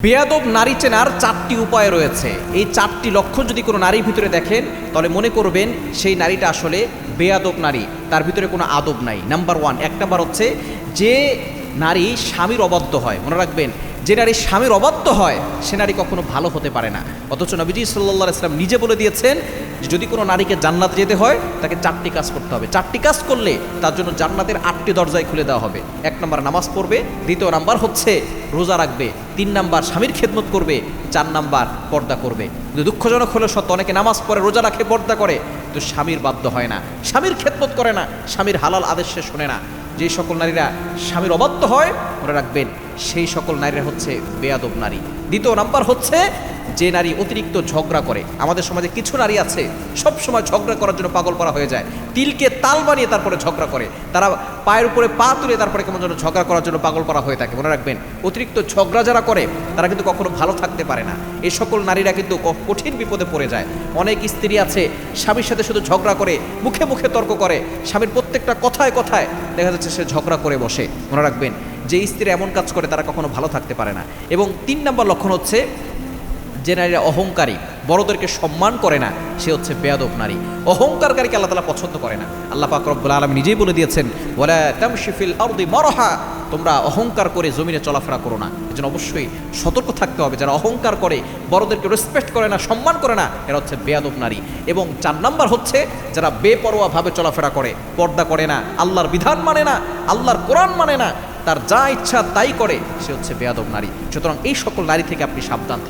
বেয়াদব নারী চেনার 4টি উপায় রয়েছে। এই 4টি লক্ষণ যদি কোনো নারীর ভিতরে দেখেন তাহলে মনে করবেন সেই নারীটা আসলে বেয়াদব নারী, তার ভিতরে কোনো আদব নাই। নাম্বার 1, 1 নাম্বার হচ্ছে যে নারী স্বামীর অবাধ্য হয়। মনে রাখবেন, যে নারী স্বামীর অবাধ্য হয় সে নারী কখনো ভালো হতে পারে না। অথচ নবীজি সাল্লাল্লাহু আলাইহি ওয়াসাল্লাম নিজে বলে দিয়েছেন যে যদি কোনো নারীকে জান্নাত যেতে হয় তাকে 4টি কাজ করতে হবে। 4টি কাজ করলে তার জন্য জান্নাতের 8টি দরজায় খুলে দেওয়া হবে। 1 নাম্বার নামাজ পড়বে, 2 নাম্বার হচ্ছে রোজা রাখবে, 3 নাম্বার স্বামীর খেদমত করবে, 4 নাম্বার পর্দা করবে। কিন্তু দুঃখজনক হলো সত্য, অনেকে নামাজ পড়ে, রোজা রাখে, পর্দা করে, তো স্বামীর বাধ্য হয় না, স্বামীর খেদমত করে না, স্বামীর হালাল আদেশ সে শোনে না। যে সকল নারীরা স্বামীর অবাধ্য হয় মনে রাখবেন সেই সকল নারীরা হচ্ছে বেয়াদব নারী। 2 নাম্বার হচ্ছে যে নারী অতিরিক্ত ঝগড়া করে। আমাদের সমাজে কিছু নারী আছে সব সময় ঝগড়া করার জন্য পাগল করা হয়ে যায়, তিলকে তাল বানিয়ে তারপরে ঝগড়া করে, তারা পায়ের উপরে পা তুলে তারপরে কেমন যেন ঝগড়া করার জন্য পাগল করা হয়ে থাকে। মনে রাখবেন অতিরিক্ত ঝগড়া যারা করে তারা কিন্তু কখনো ভালো থাকতে পারে না। এই সকল নারীরা কিন্তু কঠিন বিপদে পড়ে যায়। অনেক স্ত্রী আছে স্বামীর সাথে শুধু ঝগড়া করে, মুখে মুখে তর্ক করে, স্বামীর প্রত্যেকটা কথায় কথায় দেখা যাচ্ছে সে ঝগড়া করে বসে। মনে রাখবেন যে স্ত্রী এমন কাজ করে তারা কখনো ভালো থাকতে পারে না। এবং 3 নম্বর লক্ষণ হচ্ছে যে নারীরা অহংকারী, বড়দেরকে সম্মান করে না, সে হচ্ছে বেয়াদব নারী। অহংকারকারীকে আল্লাহ তাআলা পছন্দ করে না। আল্লাহ পাক রব্বুল আলামিন নিজেই বলে দিয়েছেন, ওয়ালা তামশি ফিল আরদি মারহা, তোমরা অহংকার করে জমিনে চলাফেরা করো না। এজন্য অবশ্যই সতর্ক থাকতে হবে। যারা অহংকার করে, বড়দেরকে রেসপেক্ট করে না, সম্মান করে না, এরা হচ্ছে বেয়াদব নারী। এবং 4 নাম্বার হচ্ছে যারা বেপরোয়াভাবে চলাফেরা করে, পর্দা করে না, আল্লাহর বিধান মানে না, আল্লাহর কোরআন মানে না, তার যা ইচ্ছা তাই করে, সে হচ্ছে বেয়াদব নারী। সুতরাং এই সকল নারী থেকে আপনি সাবধান।